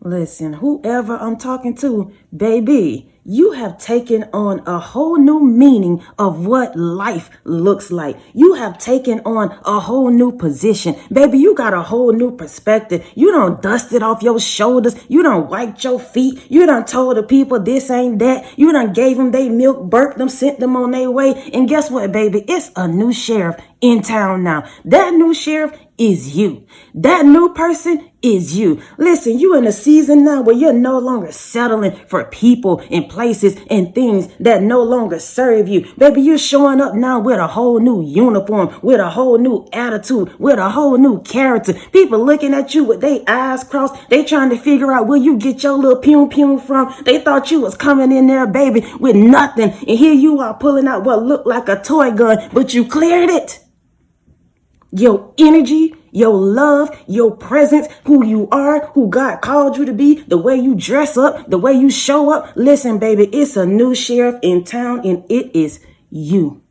Listen, whoever I'm talking to, baby, you have taken on a whole new meaning of what life looks like. You have taken on a whole new position. Baby, you got a whole new perspective. You done dusted off your shoulders. You done wiped your feet. You done told the people this ain't that. You done gave them they milk, burped them, sent them on their way. And guess what, baby? It's a new sheriff in town now. That new sheriff is you. That new person is you. Listen, you in a season now where you're no longer settling for people and places and things that no longer serve you. Baby, you're showing up now with a whole new uniform, with a whole new attitude, with a whole new character. People looking at you with their eyes crossed. They trying to figure out where you get your little pew from. They thought you was coming in there, baby, with nothing. And here you are pulling out what looked like a toy gun, but you cleared it. Your energy, your love, your presence, who you are, who God called you to be, the way you dress up, the way you show up. Listen, baby, it's a new sheriff in town and it is you.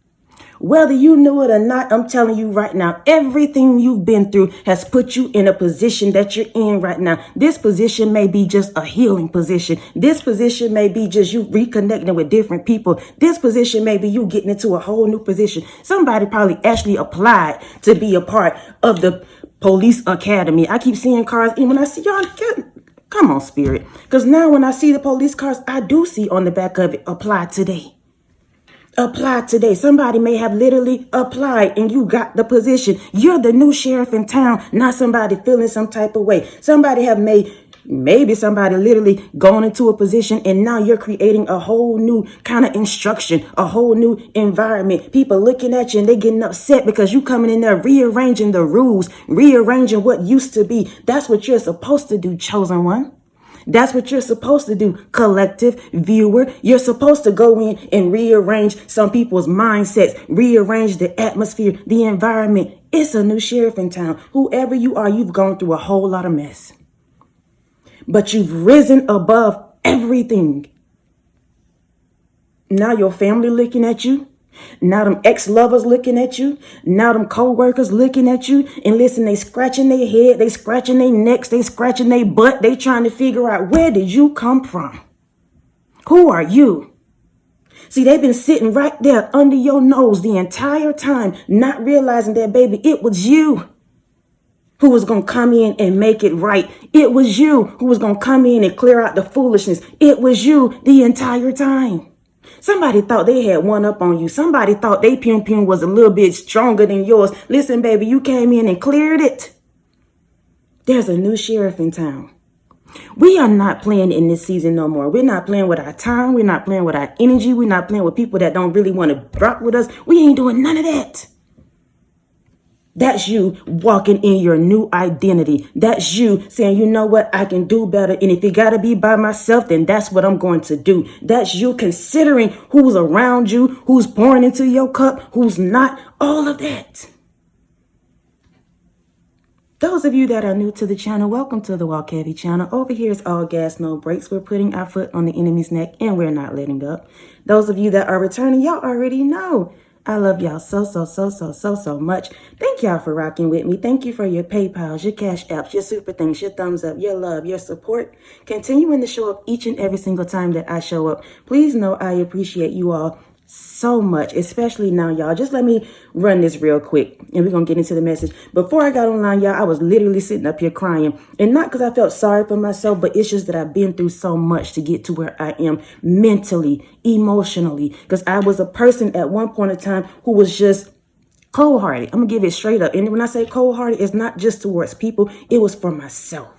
Whether you knew it or not, I'm telling you right now, everything you've been through has put you in a position that you're in right now. This position may be just a healing position. This position may be just you reconnecting with different people. This position may be you getting into a whole new position. Somebody probably actually applied to be a part of the police academy. I keep seeing cars, and when I see y'all, come on, Spirit. Because now when I see the police cars, I do see on the back of it, apply today. Apply today. Somebody may have literally applied and you got the position. You're the new sheriff in town, not somebody feeling some type of way. Somebody have maybe somebody literally gone into a position and now you're creating a whole new kind of instruction, a whole new environment. People looking at you and they getting upset because you coming in there rearranging the rules, rearranging what used to be. That's what you're supposed to do, chosen one. That's what you're supposed to do, collective viewer. You're supposed to go in and rearrange some people's mindsets, rearrange the atmosphere, the environment. It's a new sheriff in town. Whoever you are, you've gone through a whole lot of mess. But you've risen above everything. Now your family looking at you. Now them ex-lovers looking at you. Now them co-workers looking at you. And listen, they scratching their head. They scratching their necks. They scratching their butt. They trying to figure out, where did you come from? Who are you? See, they've been sitting right there under your nose the entire time, not realizing that, baby, it was you who was going to come in and make it right. It was you who was going to come in and clear out the foolishness. It was you the entire time. Somebody thought they had one up on you. Somebody thought they pew was a little bit stronger than yours. Listen, baby, you came in and cleared it. There's a new sheriff in town. We are not playing in this season no more. We're not playing with our time. We're not playing with our energy. We're not playing with people that don't really want to rock with us. We ain't doing none of that. That's you walking in your new identity. That's you saying, you know what, I can do better. And if it got to be by myself, then that's what I'm going to do. That's you considering who's around you, who's pouring into your cup, who's not, all of that. Those of you that are new to the channel, welcome to the Walk Heavy channel. Over here is all gas, no brakes. We're putting our foot on the enemy's neck and we're not letting up. Those of you that are returning, y'all already know. I love y'all so much. Thank y'all for rocking with me. Thank you for your PayPals, your Cash Apps, your super things, your thumbs up, your love, your support. Continuing to show up each and every single time that I show up. Please know I appreciate you all so much, especially now, y'all. Just let me run this real quick and we're gonna get into the message. Before I got online, y'all, I was literally sitting up here crying, and not because I felt sorry for myself, but it's just that I've been through so much to get to where I am mentally, emotionally, because I was a person at one point in time who was just cold-hearted. I'm gonna give it straight up. And when I say cold-hearted, it's not just towards people, it was for myself.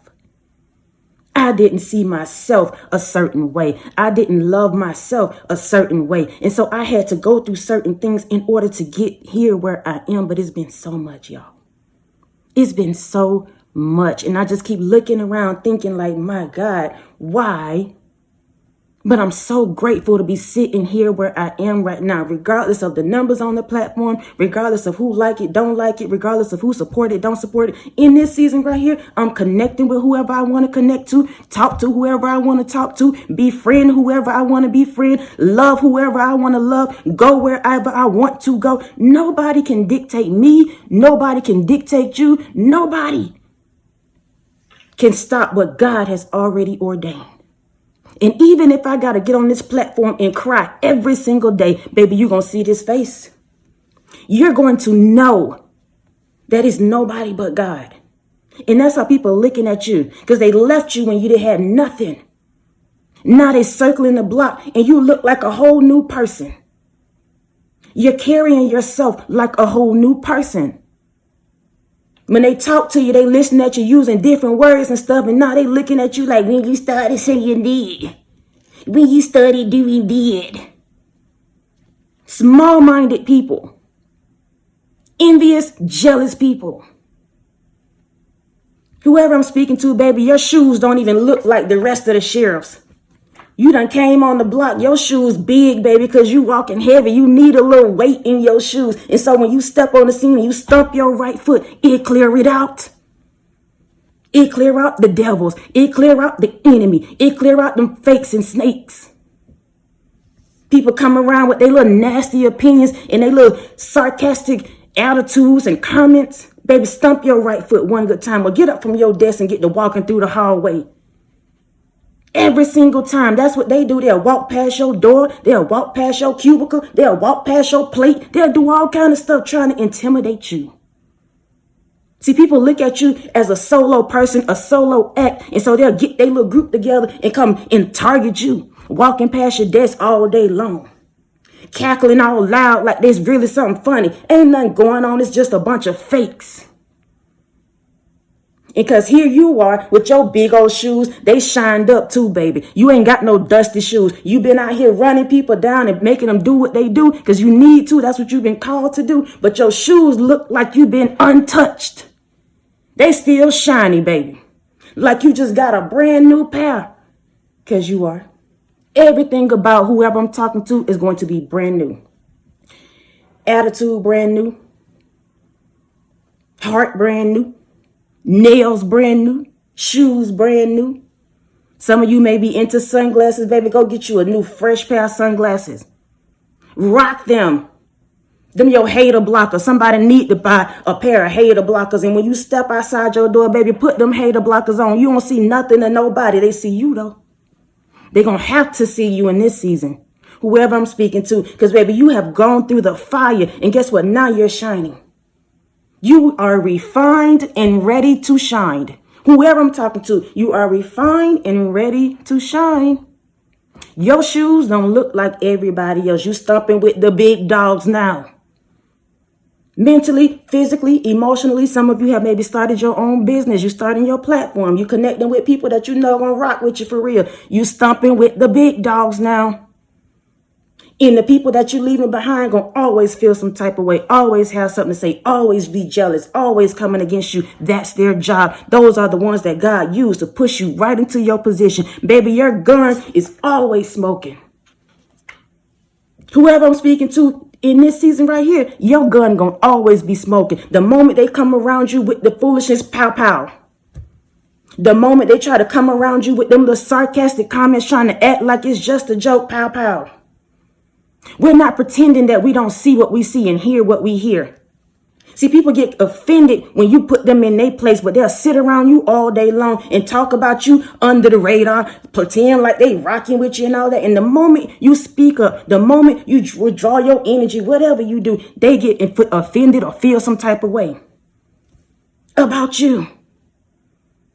I didn't see myself a certain way. I didn't love myself a certain way. And so I had to go through certain things in order to get here where I am. But it's been so much, y'all. It's been so much. And I just keep looking around thinking like, my God, why? But I'm so grateful to be sitting here where I am right now, regardless of the numbers on the platform, regardless of who like it, don't like it, regardless of who support it, don't support it. In this season right here, I'm connecting with whoever I want to connect to, talk to whoever I want to talk to, befriend whoever I want to befriend, love whoever I want to love, go wherever I want to go. Nobody can dictate me. Nobody can dictate you. Nobody can stop what God has already ordained. And even if I got to get on this platform and cry every single day, baby, you're going to see this face. You're going to know that it's nobody but God. And that's how people are looking at you, because they left you when you didn't have nothing. Now they circling the block and you look like a whole new person. You're carrying yourself like a whole new person. When they talk to you, they listen at you using different words and stuff, and now they looking at you like when you started saying did. When you started doing did. Small-minded people. Envious, jealous people. Whoever I'm speaking to, baby, your shoes don't even look like the rest of the sheriffs. You done came on the block. Your shoes big, baby, because you walking heavy. You need a little weight in your shoes. And so when you step on the scene and you stomp your right foot, it clear it out. It clear out the devils. It clear out the enemy. It clear out them fakes and snakes. People come around with their little nasty opinions and their little sarcastic attitudes and comments. Baby, stomp your right foot one good time, or get up from your desk and get to walking through the hallway. Every single time. That's what they do. They'll walk past your door. They'll walk past your cubicle. They'll walk past your plate. They'll do all kind of stuff trying to intimidate you. See, people look at you as a solo person, a solo act. And so they'll get their little group together and come and target you, walking past your desk all day long, cackling all loud like there's really something funny. Ain't nothing going on. It's just a bunch of fakes. Because here you are with your big old shoes. They shined up too, baby. You ain't got no dusty shoes. You been out here running people down and making them do what they do because you need to. That's what you've been called to do. But your shoes look like you've been untouched. They still shiny, baby. Like you just got a brand new pair. Because you are. Everything about whoever I'm talking to is going to be brand new. Attitude brand new. Heart brand new. Nails brand new. Shoes brand new. Some of you may be into sunglasses, baby. Go get you a new fresh pair of sunglasses. Rock them. Them your hater blockers. Somebody need to buy a pair of hater blockers. And when you step outside your door, baby, put them hater blockers on. You don't see nothing to nobody. They see you, though. They're going to have to see you in this season. Whoever I'm speaking to. Because, baby, you have gone through the fire. And guess what? Now you're shining. You are refined and ready to shine. Whoever I'm talking to, you are refined and ready to shine. Your shoes don't look like everybody else. You stomping with the big dogs now. Mentally, physically, emotionally, some of you have maybe started your own business. You starting your platform. You connecting with people that you know gonna rock with you for real. You stomping with the big dogs now. And the people that you're leaving behind gonna always feel some type of way, always have something to say, always be jealous, always coming against you. That's their job. Those are the ones that God used to push you right into your position. Baby, your gun is always smoking. Whoever I'm speaking to in this season right here, your gun gonna always be smoking. The moment they come around you with the foolishness, pow, pow. The moment they try to come around you with them little sarcastic comments trying to act like it's just a joke, pow, pow. We're not pretending that we don't see what we see and hear what we hear. See, people get offended when you put them in their place, but they'll sit around you all day long and talk about you under the radar, pretend like they rocking with you and all that. And the moment you speak up, the moment you withdraw your energy, whatever you do, they get offended or feel some type of way about you.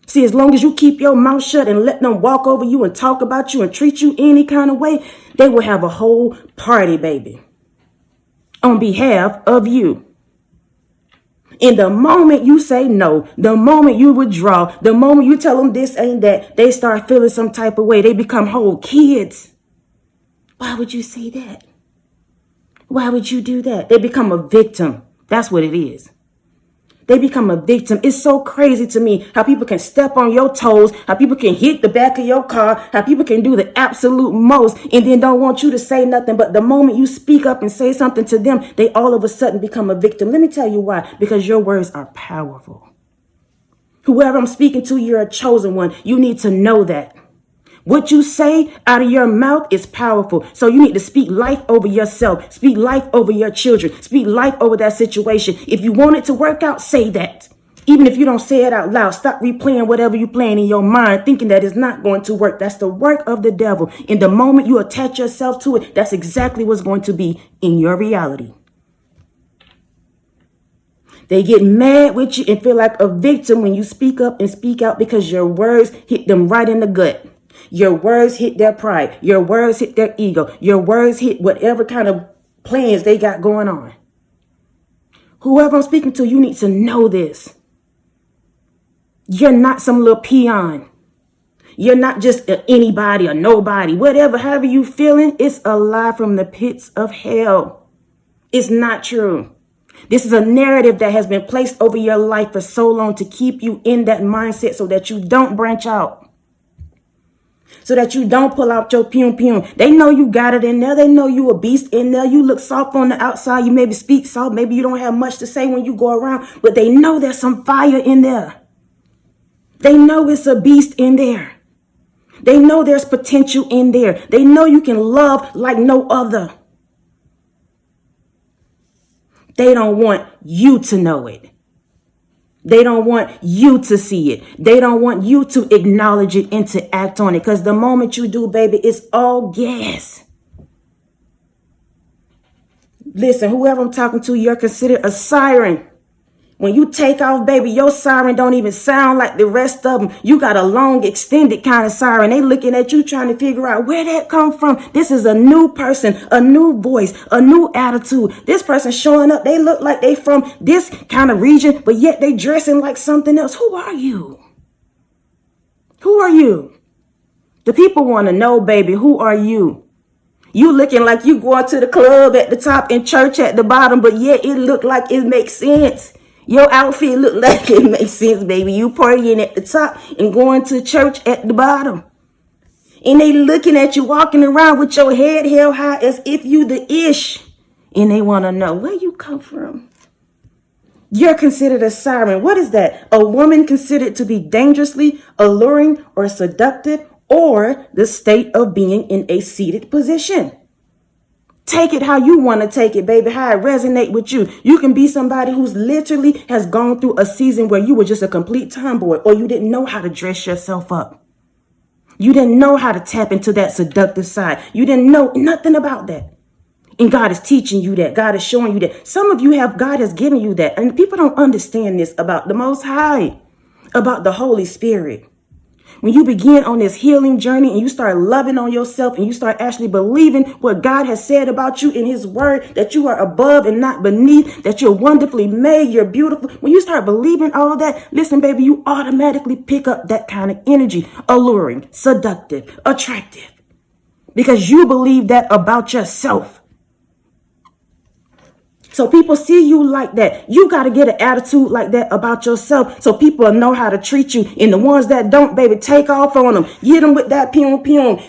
See, as long as you keep your mouth shut and let them walk over you and talk about you and treat you any kind of way, they will have a whole party, baby, on behalf of you. And the moment you say no, the moment you withdraw, the moment you tell them this ain't that, they start feeling some type of way. They become whole kids. Why would you say that? Why would you do that? They become a victim. That's what it is. They become a victim. It's so crazy to me how people can step on your toes, how people can hit the back of your car, how people can do the absolute most and then don't want you to say nothing. But the moment you speak up and say something to them, they all of a sudden become a victim. Let me tell you why. Because your words are powerful. Whoever I'm speaking to, you're a chosen one. You need to know that. What you say out of your mouth is powerful. So you need to speak life over yourself. Speak life over your children. Speak life over that situation. If you want it to work out, say that. Even if you don't say it out loud, stop replaying whatever you're playing in your mind, thinking that it's not going to work. That's the work of the devil. And the moment you attach yourself to it, that's exactly what's going to be in your reality. They get mad with you and feel like a victim when you speak up and speak out because your words hit them right in the gut. Your words hit their pride. Your words hit their ego. Your words hit whatever kind of plans they got going on. Whoever I'm speaking to, you need to know this. You're not some little peon. You're not just anybody or nobody. Whatever, however you feeling, it's a lie from the pits of hell. It's not true. This is a narrative that has been placed over your life for so long to keep you in that mindset so that you don't branch out. So that you don't pull out your pum. They know you got it in there. They know you a beast in there. You look soft on the outside. You maybe speak soft. Maybe you don't have much to say when you go around. But they know there's some fire in there. They know it's a beast in there. They know there's potential in there. They know you can love like no other. They don't want you to know it. They don't want you to see it. They don't want you to acknowledge it and to act on it. Because the moment you do, baby, it's all gas. Listen, whoever I'm talking to, you're considered a siren. When you take off, baby, your siren don't even sound like the rest of them. You got a long, extended kind of siren. They looking at you trying to figure out where that come from. This is a new person, a new voice, a new attitude. This person showing up, they look like they from this kind of region, but yet they dressing like something else. Who are you? Who are you? The people want to know, baby, who are you? You looking like you going to the club at the top and church at the bottom, but yet it look like it makes sense. Your outfit look like it makes sense, baby. You partying at the top and going to church at the bottom. And they looking at you walking around with your head held high as if you the ish. And they want to know where you come from. You're considered a siren. What is that? A woman considered to be dangerously alluring or seductive, or the state of being in a seated position. Take it how you want to take it, baby, how it resonate with you. You can be somebody who's literally has gone through a season where you were just a complete tomboy, or you didn't know how to dress yourself up. You didn't know how to tap into that seductive side. You didn't know nothing about that. And God is teaching you that. God is showing you that. Some of you have, God has given you that. And people don't understand this about the Most High, about the Holy Spirit. When you begin on this healing journey and you start loving on yourself and you start actually believing what God has said about you in his word, that you are above and not beneath, that you're wonderfully made, you're beautiful. When you start believing all of that, listen, baby, you automatically pick up that kind of energy, alluring, seductive, attractive, because you believe that about yourself. So people see you like that. You got to get an attitude like that about yourself so people know how to treat you. And the ones that don't, baby, take off on them. Get them with that pum.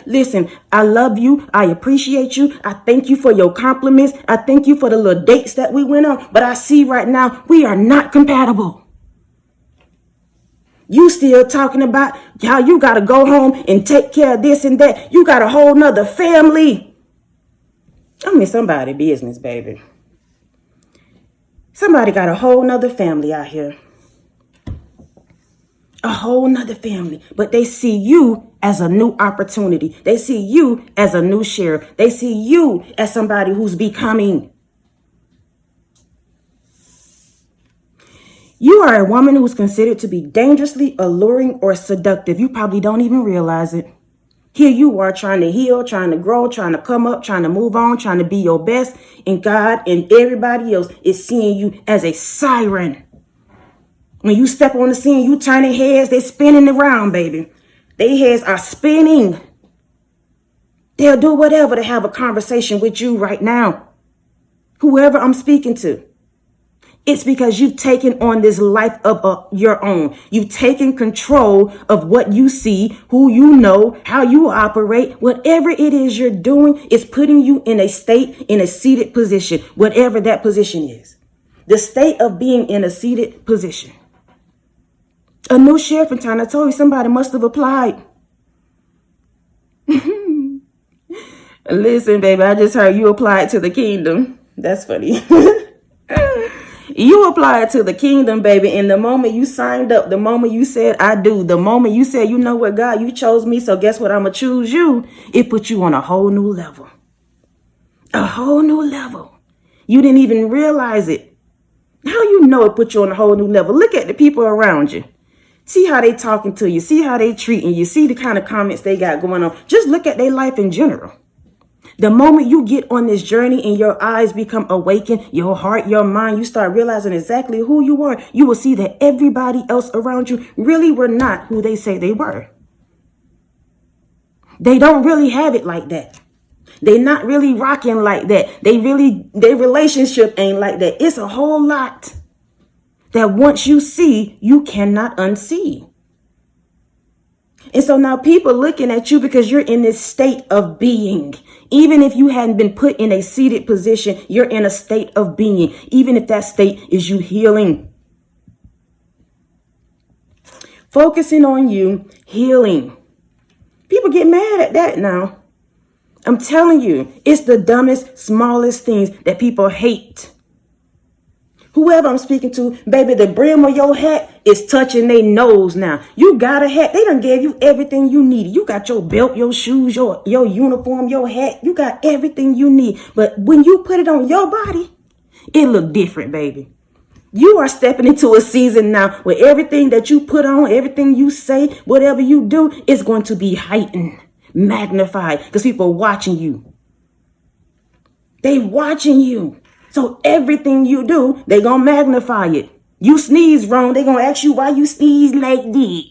Listen, I love you. I appreciate you. I thank you for your compliments. I thank you for the little dates that we went on. But I see right now we are not compatible. You still talking about how you got to go home and take care of this and that. You got a whole nother family. I'm in somebody's business, baby. Somebody got a whole nother family out here. A whole nother family. But they see you as a new opportunity. They see you as a new sheriff. They see you as somebody who's becoming. You are a woman who's considered to be dangerously alluring or seductive. You probably don't even realize it. Here you are trying to heal, trying to grow, trying to come up, trying to move on, trying to be your best. And God and everybody else is seeing you as a siren. When you step on the scene, you turning heads, they're spinning around, baby. Their heads are spinning. They'll do whatever to have a conversation with you right now. Whoever I'm speaking to. It's because you've taken on this life of your own. You've taken control of what you see, who you know, how you operate. Whatever it is you're doing is putting you in a state, in a seated position, whatever that position is. The state of being in a seated position. A new sheriff in town. I told you somebody must have applied. Listen, baby, I just heard you applied to the kingdom. That's funny. You apply it to the kingdom, baby. And the moment you signed up, the moment you said, I do, the moment you said, you know what, God, you chose me, so guess what, I'm going to choose you. It put you on a whole new level. A whole new level. You didn't even realize it. How you know it put you on a whole new level? Look at the people around you. See how they talking to you. See how they treating you. See the kind of comments they got going on. Just look at their life in general. The moment you get on this journey and your eyes become awakened, your heart, your mind, you start realizing exactly who you are, you will see that everybody else around you really were not who they say they were. They don't really have it like that. They not really rocking like that. Their relationship ain't like that. It's a whole lot that once you see, you cannot unsee. And so now people looking at you because you're in this state of being. Even if you hadn't been put in a seated position, you're in a state of being. Even if that state is you healing. Focusing on you, healing. People get mad at that now. I'm telling you, it's the dumbest, smallest things that people hate. Whoever I'm speaking to, baby, the brim of your hat is touching their nose now. You got a hat. They done gave you everything you needed. You got your belt, your shoes, your uniform, your hat. You got everything you need. But when you put it on your body, it look different, baby. You are stepping into a season now where everything that you put on, everything you say, whatever you do, is going to be heightened, magnified, because people are watching you. They watching you. So everything you do, they gonna magnify it. You sneeze wrong, they gonna ask you why you sneeze like that.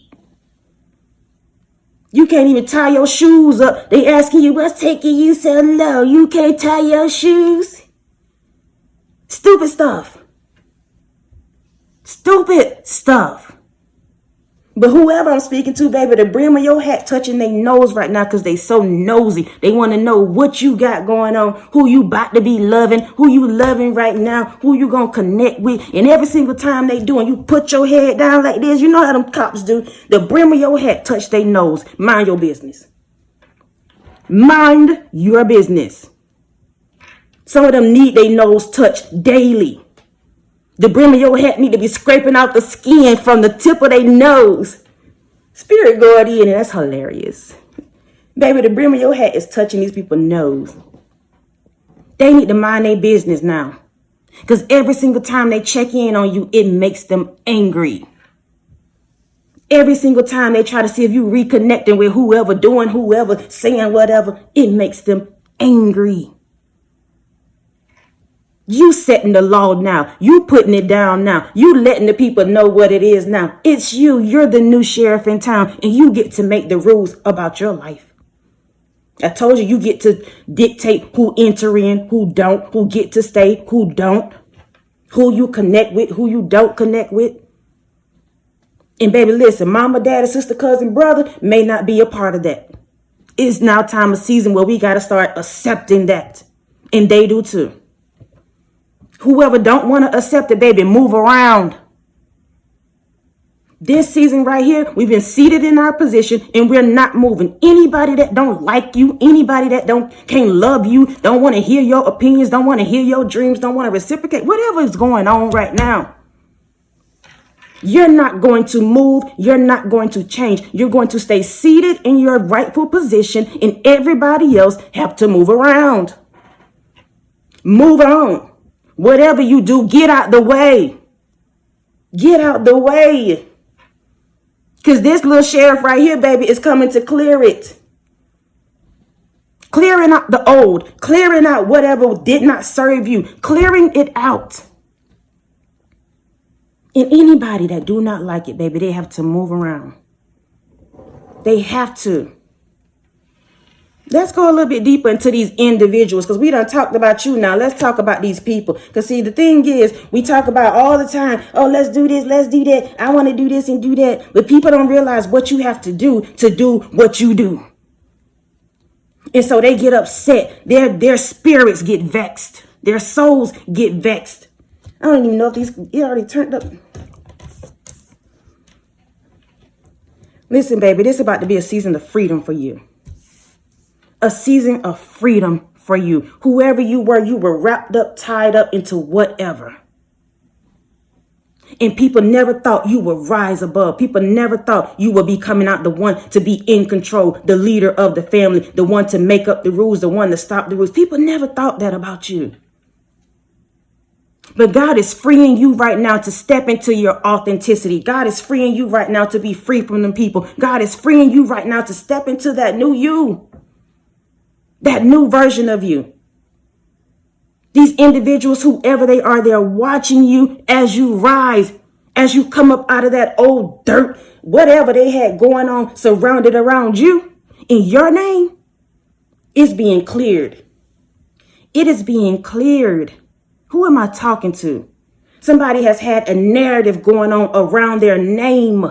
You can't even tie your shoes up. They asking you, what's taking you so low? You can't tie your shoes? Stupid stuff. Stupid stuff. But whoever I'm speaking to, baby, the brim of your hat touching their nose right now because they so nosy. They want to know what you got going on, who you about to be loving, who you loving right now, who you going to connect with. And every single time they do, and you put your head down like this, you know how them cops do. The brim of your hat touch their nose. Mind your business. Mind your business. Some of them need their nose touched daily. The brim of your hat need to be scraping out the skin from the tip of their nose. Spirit going in, and that's hilarious. Baby, the brim of your hat is touching these people's nose. They need to mind their business now. Because every single time they check in on you, it makes them angry. Every single time they try to see if you reconnecting with whoever, doing whoever, saying whatever, it makes them angry. You setting the law now. You putting it down now. You letting the people know what it is now. It's you. You're the new sheriff in town, and you get to make the rules about your life. I told you, you get to dictate who enter in, who don't, who get to stay, who don't, who you connect with, who you don't connect with. And baby, listen, mama, daddy, sister, cousin, brother may not be a part of that. It's now time of season where we got to start accepting that. And they do too. Whoever don't want to accept it, baby, move around. This season right here, we've been seated in our position and we're not moving. Anybody that don't like you, anybody that can't love you, don't want to hear your opinions, don't want to hear your dreams, don't want to reciprocate, whatever is going on right now. You're not going to move. You're not going to change. You're going to stay seated in your rightful position, and everybody else have to move around. Move on. Whatever you do, get out the way. Get out the way. Because this little sheriff right here, baby, is coming to clear it. Clearing out the old. Clearing out whatever did not serve you. Clearing it out. And anybody that do not like it, baby, they have to move around. They have to. Let's go a little bit deeper into these individuals, because we done talked about you now. Let's talk about these people. Because see, the thing is, we talk about all the time, oh, let's do this, let's do that. I want to do this and do that. But people don't realize what you have to do what you do. And so they get upset. Their spirits get vexed. Their souls get vexed. I don't even know if it already turned up. Listen, baby, this is about to be a season of freedom for you. A season of freedom for you. Whoever you were wrapped up, tied up into whatever. And people never thought you would rise above. People never thought you would be coming out the one to be in control, the leader of the family, the one to make up the rules, the one to stop the rules. People never thought that about you. But God is freeing you right now to step into your authenticity. God is freeing you right now to be free from them people. God is freeing you right now to step into that new you, that new version of you. These individuals, whoever they are, they're watching you as you rise, as you come up out of that old dirt, whatever they had going on, surrounded around you. In your name, it's being cleared. It is being cleared. Who am I talking to? Somebody has had a narrative going on around their name.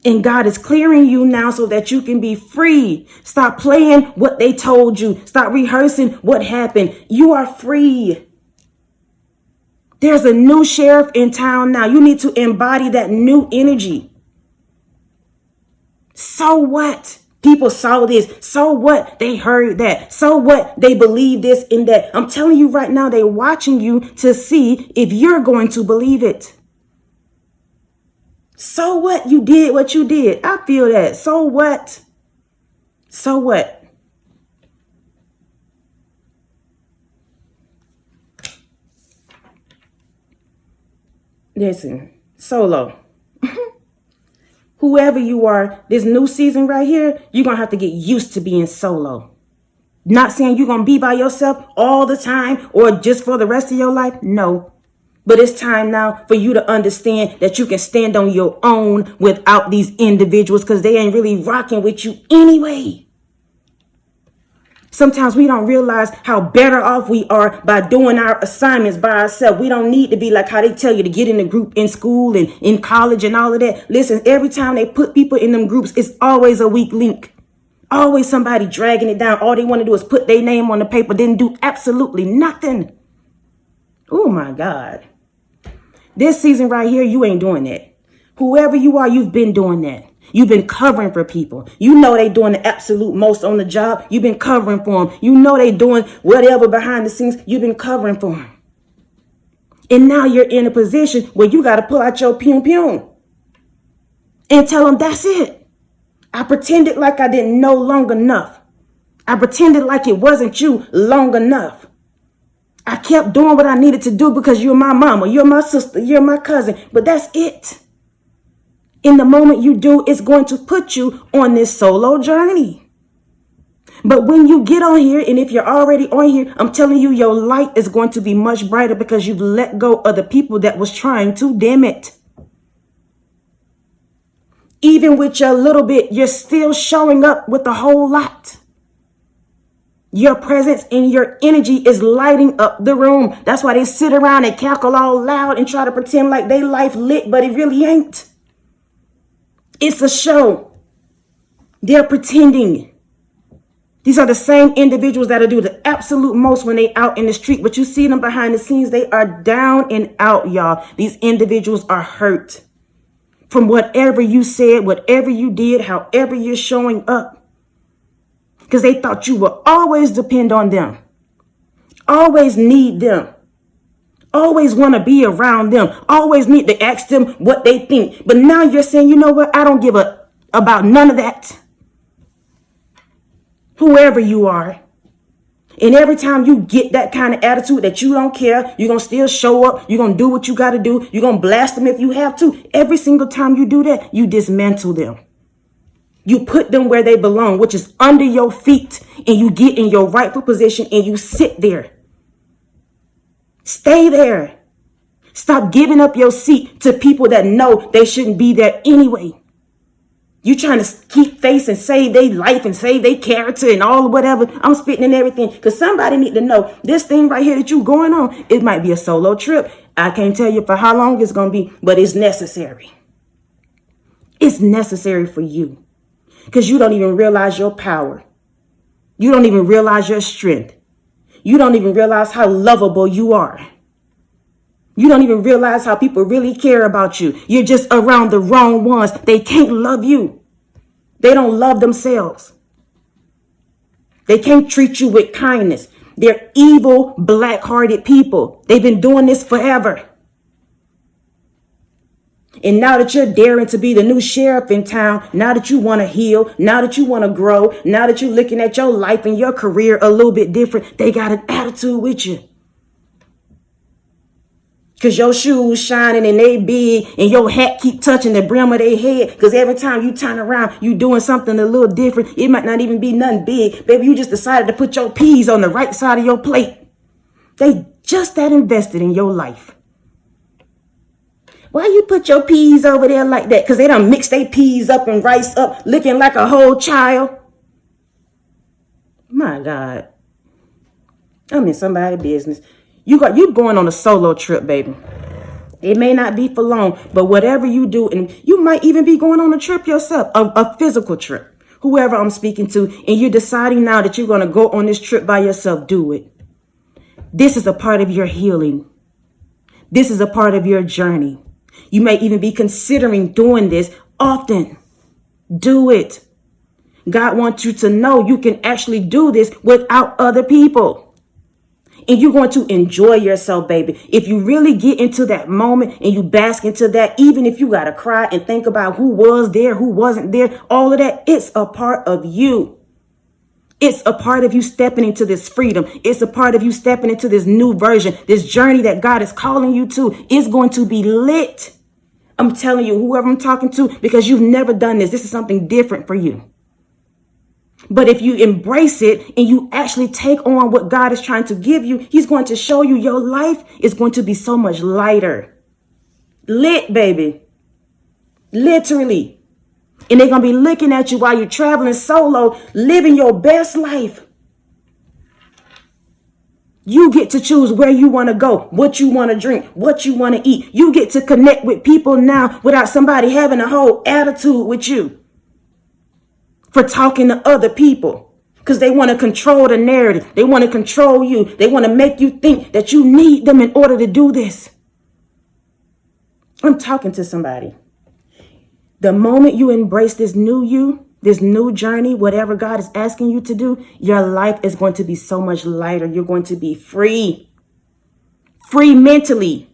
And God is clearing you now so that you can be free. Stop playing what they told you. Stop rehearsing what happened. You are free. There's a new sheriff in town now. You need to embody that new energy. So what? People saw this. So what? They heard that. So what? They believe this and that. I'm telling you right now, they're watching you to see if you're going to believe it. So what? You did what you did. I feel that. So what? So what? Listen, solo. Whoever you are, this new season right here, you're going to have to get used to being solo. Not saying you're going to be by yourself all the time or just for the rest of your life. No. But it's time now for you to understand that you can stand on your own without these individuals because they ain't really rocking with you anyway. Sometimes we don't realize how better off we are by doing our assignments by ourselves. We don't need to be like how they tell you to get in a group in school and in college and all of that. Listen, every time they put people in them groups, it's always a weak link. Always somebody dragging it down. All they want to do is put their name on the paper, didn't do absolutely nothing. Oh my God. This season right here, you ain't doing that. Whoever you are, you've been doing that. You've been covering for people. You know they doing the absolute most on the job. You've been covering for them. You know they doing whatever behind the scenes. You've been covering for them. And now you're in a position where you got to pull out your pium and tell them that's it. I pretended like I didn't know long enough. I pretended like it wasn't you long enough. I kept doing what I needed to do because you're my mama, you're my sister, you're my cousin. But that's it. In the moment you do, it's going to put you on this solo journey. But when you get on here, and if you're already on here, I'm telling you, your light is going to be much brighter because you've let go of the people that was trying to dim it. Even with your little bit, you're still showing up with a whole lot. Your presence and your energy is lighting up the room. That's why they sit around and cackle all loud and try to pretend like they life lit, but it really ain't. It's a show. They're pretending. These are the same individuals that'll do the absolute most when they out in the street. But you see them behind the scenes. They are down and out, y'all. These individuals are hurt from whatever you said, whatever you did, however you're showing up. Because they thought you would always depend on them. Always need them. Always want to be around them. Always need to ask them what they think. But now you're saying, you know what? I don't give a about none of that. Whoever you are. And every time you get that kind of attitude that you don't care, you're going to still show up. You're going to do what you got to do. You're going to blast them if you have to. Every single time you do that, you dismantle them. You put them where they belong, which is under your feet. And you get in your rightful position and you sit there. Stay there. Stop giving up your seat to people that know they shouldn't be there anyway. You trying to keep face and save their life and save their character and all whatever. I'm spitting and everything because somebody need to know this thing right here that you going on. It might be a solo trip. I can't tell you for how long it's going to be, but it's necessary. It's necessary for you because you don't even realize your power. You don't even realize your strength. You don't even realize how lovable you are. You don't even realize how people really care about you. You're just around the wrong ones. They can't love you. They don't love themselves. They can't treat you with kindness. They're evil, black-hearted people. They've been doing this forever. And now that you're daring to be the new sheriff in town, now that you want to heal, now that you want to grow, now that you're looking at your life and your career a little bit different, they got an attitude with you. Because your shoes shining and they big and your hat keep touching the brim of their head. Because every time you turn around, you doing something a little different. It might not even be nothing big. Baby, you just decided to put your peas on the right side of your plate. They just that invested in your life. Why you put your peas over there like that? Because they done mix their peas up and rice up, looking like a whole child. My God. I'm in somebody's business. You going on a solo trip, baby. It may not be for long, but whatever you do, and you might even be going on a trip yourself, a physical trip, whoever I'm speaking to, and you're deciding now that you're going to go on this trip by yourself, do it. This is a part of your healing. This is a part of your journey. You may even be considering doing this often. Do it. God wants you to know you can actually do this without other people. And you're going to enjoy yourself, baby. If you really get into that moment and you bask into that, even if you got to cry and think about who was there, who wasn't there, all of that, it's a part of you. It's a part of you stepping into this freedom. It's a part of you stepping into this new version, this journey that God is calling you to. It's going to be lit. I'm telling you, whoever I'm talking to, because you've never done this, this is something different for you. But if you embrace it and you actually take on what God is trying to give you, he's going to show you your life is going to be so much lighter. Lit, baby. Literally. And they're going to be looking at you while you're traveling solo, living your best life. You get to choose where you want to go, what you want to drink, what you want to eat. You get to connect with people now without somebody having a whole attitude with you for talking to other people, because they want to control the narrative. They want to control you. They want to make you think that you need them in order to do this. I'm talking to somebody. The moment you embrace this new you, this new journey, whatever God is asking you to do, your life is going to be so much lighter. You're going to be free. Free mentally.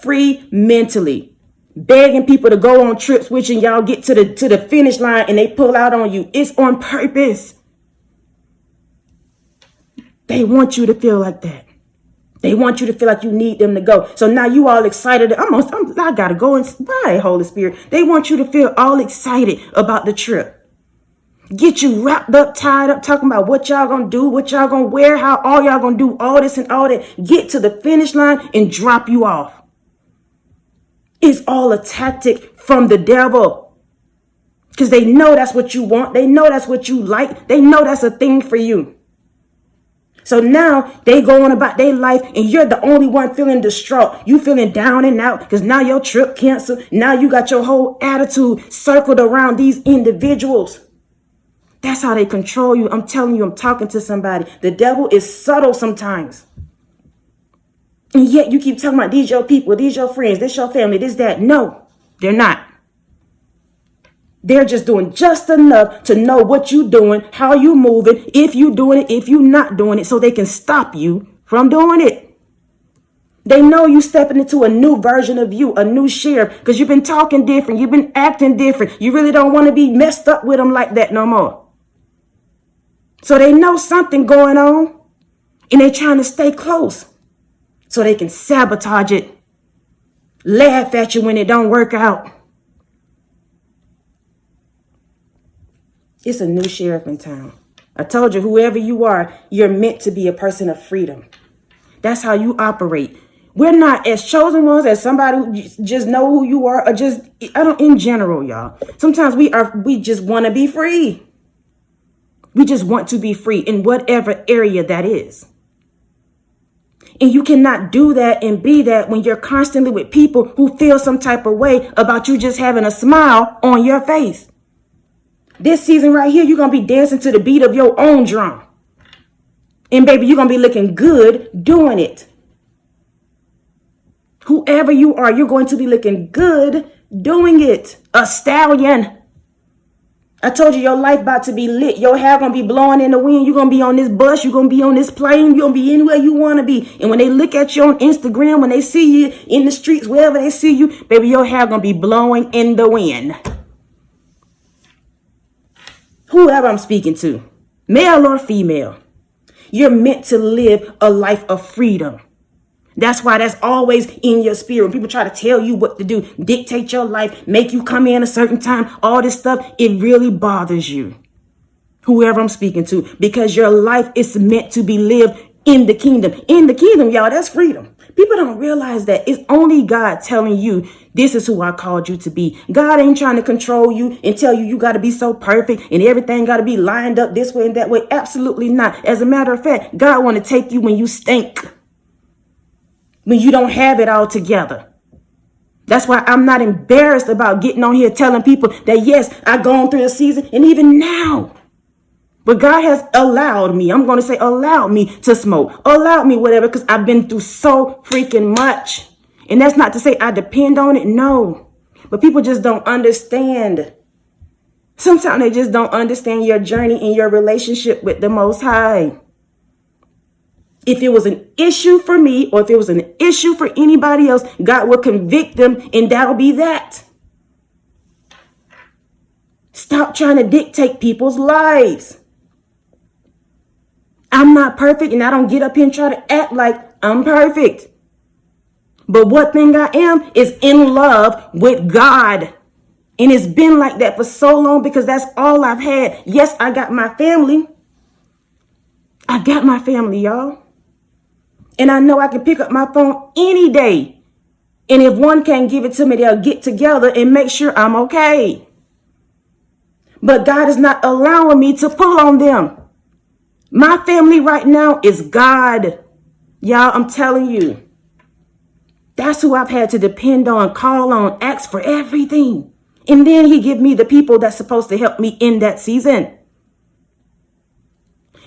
Free mentally. Begging people to go on trips with you and y'all get to the finish line and they pull out on you. It's on purpose. They want you to feel like that. They want you to feel like you need them to go. So now you all excited. I gotta go and bye, Holy Spirit. They want you to feel all excited about the trip. Get you wrapped up, tied up, talking about what y'all gonna do, what y'all gonna wear, how all y'all gonna do all this and all that. Get to the finish line and drop you off. It's all a tactic from the devil. Because they know that's what you want. They know that's what you like. They know that's a thing for you. So now they go on about their life and you're the only one feeling distraught. You feeling down and out because now your trip canceled. Now you got your whole attitude circled around these individuals. That's how they control you. I'm telling you, I'm talking to somebody. The devil is subtle sometimes. And yet you keep talking about these your people, these your friends, this your family, this, that. No, they're not. They're just doing just enough to know what you're doing, how you moving, if you doing it, if you not doing it, so they can stop you from doing it. They know you stepping into a new version of you, a new sheriff, because you've been talking different. You've been acting different. You really don't want to be messed up with them like that no more. So they know something going on and they're trying to stay close so they can sabotage it, laugh at you when it don't work out. It's a new sheriff in town. I told you, whoever you are, you're meant to be a person of freedom. That's how you operate. We're not as chosen ones, as somebody who just know who you are, or just, in general, y'all. Sometimes we just want to be free. We just want to be free in whatever area that is. And you cannot do that and be that when you're constantly with people who feel some type of way about you just having a smile on your face. This season right here, you're going to be dancing to the beat of your own drum. And baby, you're going to be looking good doing it. Whoever you are, you're going to be looking good doing it. A stallion. I told you your life about to be lit. Your hair going to be blowing in the wind. You're going to be on this bus. You're going to be on this plane. You're going to be anywhere you want to be. And when they look at you on Instagram, when they see you in the streets, wherever they see you, baby, your hair going to be blowing in the wind. Whoever I'm speaking to, male or female, you're meant to live a life of freedom. That's why that's always in your spirit. When people try to tell you what to do, dictate your life, make you come in a certain time, all this stuff, it really bothers you. Whoever I'm speaking to, because your life is meant to be lived in the kingdom. In the kingdom, y'all, that's freedom. People don't realize that it's only God telling you, this is who I called you to be. God ain't trying to control you and tell you you got to be so perfect and everything got to be lined up this way and that way. Absolutely not. As a matter of fact, God want to take you when you stink, when you don't have it all together. That's why I'm not embarrassed about getting on here telling people that, yes, I've gone through a season, and even now. But God has allowed me, I'm going to say allowed me to smoke, allowed me whatever, because I've been through so freaking much. And that's not to say I depend on it, no. But people just don't understand. Sometimes they just don't understand your journey and your relationship with the Most High. If it was an issue for me, or if it was an issue for anybody else, God will convict them, and that'll be that. Stop trying to dictate people's lives. I'm not perfect, and I don't get up here and try to act like I'm perfect. But one thing I am is in love with God. And it's been like that for so long because that's all I've had. Yes, I got my family. I got my family, y'all. And I know I can pick up my phone any day. And if one can't give it to me, they'll get together and make sure I'm okay. But God is not allowing me to pull on them. My family right now is God. Y'all, I'm telling you. That's who I've had to depend on, call on, ask for everything. And then he give me the people that's supposed to help me in that season.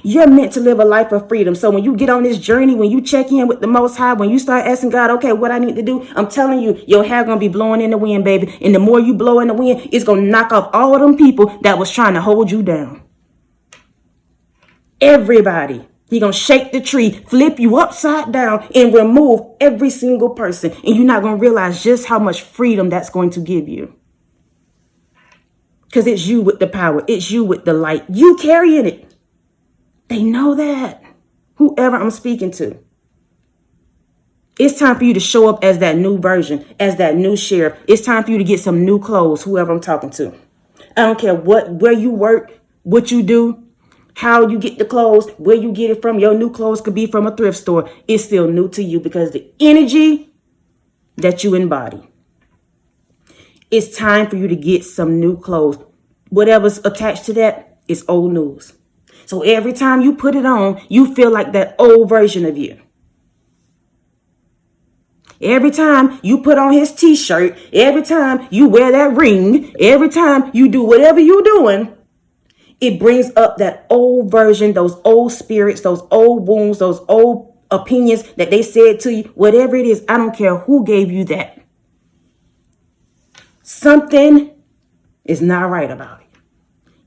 You're meant to live a life of freedom. So when you get on this journey, when you check in with the Most High, when you start asking God, okay, what I need to do, I'm telling you, your hair going to be blowing in the wind, baby. And the more you blow in the wind, it's going to knock off all of them people that was trying to hold you down. Everybody. He going to shake the tree, flip you upside down, and remove every single person. And you're not going to realize just how much freedom that's going to give you. Because it's you with the power. It's you with the light. You carrying it. They know that. Whoever I'm speaking to. It's time for you to show up as that new version, as that new sheriff. It's time for you to get some new clothes, whoever I'm talking to. I don't care where you work, what you do, how you get the clothes, where you get it from. Your new clothes could be from a thrift store. It's still new to you because the energy that you embody. It's time for you to get some new clothes. Whatever's attached to that is old news. So every time you put it on, you feel like that old version of you. Every time you put on his t-shirt, every time you wear that ring, every time you do whatever you're doing, it brings up that old version, those old spirits, those old wounds, those old opinions that they said to you, whatever it is. I don't care who gave you that. Something is not right about it.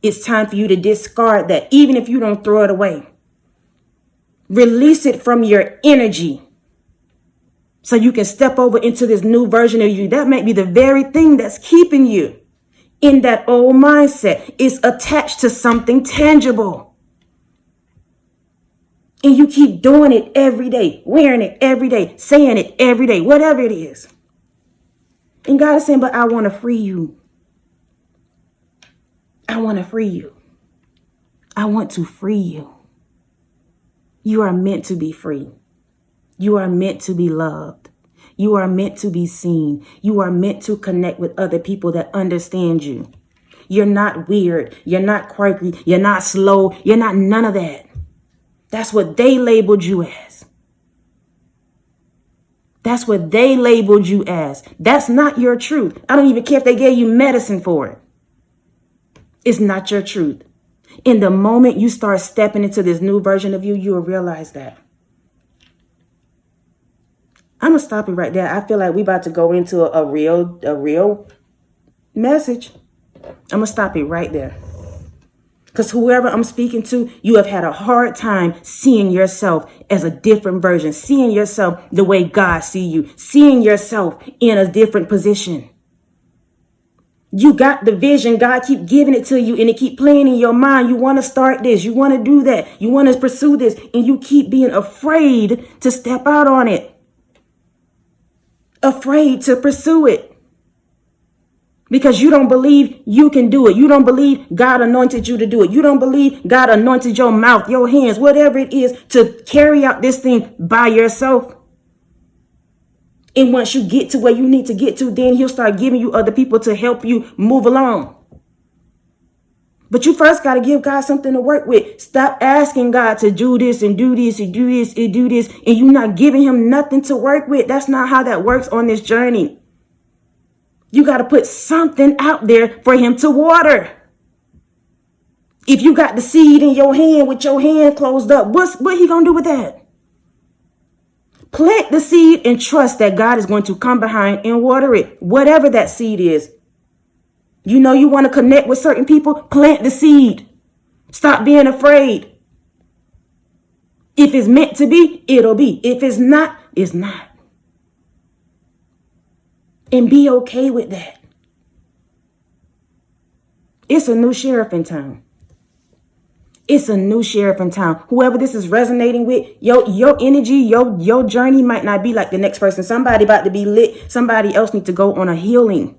It's time for you to discard that, even if you don't throw it away. Release it from your energy so you can step over into this new version of you. That may be the very thing that's keeping you in that old mindset. It's attached to something tangible. And you keep doing it every day, wearing it every day, saying it every day, whatever it is. And God is saying, but I want to free you. I want to free you. I want to free you. You are meant to be free. You are meant to be loved. You are meant to be seen. You are meant to connect with other people that understand you. You're not weird. You're not quirky. You're not slow. You're not none of that. That's what they labeled you as. That's what they labeled you as. That's not your truth. I don't even care if they gave you medicine for it. It's not your truth. In the moment you start stepping into this new version of you, you will realize that. I'm going to stop it right there. I feel like we about to go into a real message. I'm going to stop it right there. Because whoever I'm speaking to, you have had a hard time seeing yourself as a different version, seeing yourself the way God sees you, seeing yourself in a different position. You got the vision. God keep giving it to you and it keep playing in your mind. You want to start this. You want to do that. You want to pursue this. And you keep being afraid to step out on it. Afraid to pursue it. Because you don't believe you can do it. You don't believe God anointed you to do it. You don't believe God anointed your mouth, your hands, whatever it is to carry out this thing by yourself. And once you get to where you need to get to, then he'll start giving you other people to help you move along. But you first got to give God something to work with. Stop asking God to do this and do this and do this and do this. And you're not giving him nothing to work with. That's not how that works on this journey. You got to put something out there for him to water. If you got the seed in your hand with your hand closed up, what he going to do with that? Plant the seed and trust that God is going to come behind and water it, whatever that seed is. You know you want to connect with certain people, plant the seed. Stop being afraid. If it's meant to be, it'll be. If it's not, it's not. And be okay with that. It's a new sheriff in town. It's a new sheriff in town. Whoever this is resonating with, your energy, your journey might not be like the next person. Somebody about to be lit. Somebody else need to go on a healing.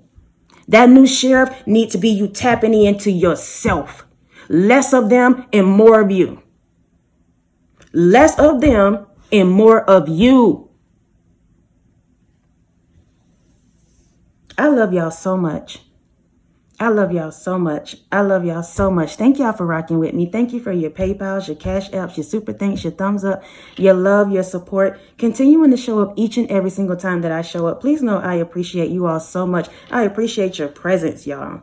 That new sheriff needs to be you tapping into yourself. Less of them and more of you. Less of them and more of you. I love y'all so much. I love y'all so much. I love y'all so much. Thank y'all for rocking with me. Thank you for your PayPals, your Cash Apps, your super thanks, your thumbs up, your love, your support. Continuing to show up each and every single time that I show up. Please know I appreciate you all so much. I appreciate your presence, y'all.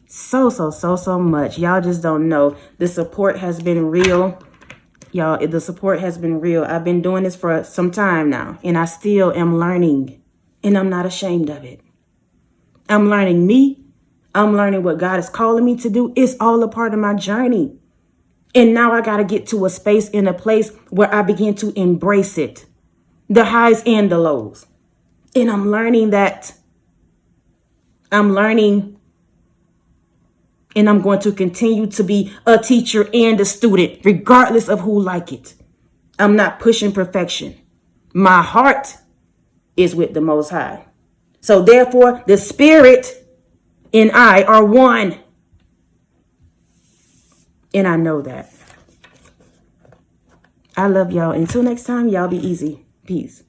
So much. Y'all just don't know. The support has been real. Y'all, the support has been real. I've been doing this for some time now, and I still am learning, and I'm not ashamed of it. I'm learning me. I'm learning what God is calling me to do. It's all a part of my journey. And now I got to get to a space in a place where I begin to embrace it. The highs and the lows. And I'm learning that. I'm learning. And I'm going to continue to be a teacher and a student, regardless of who like it. I'm not pushing perfection. My heart is with the Most High. So therefore, the Spirit and I are one. And I know that. I love y'all. Until next time, y'all be easy. Peace.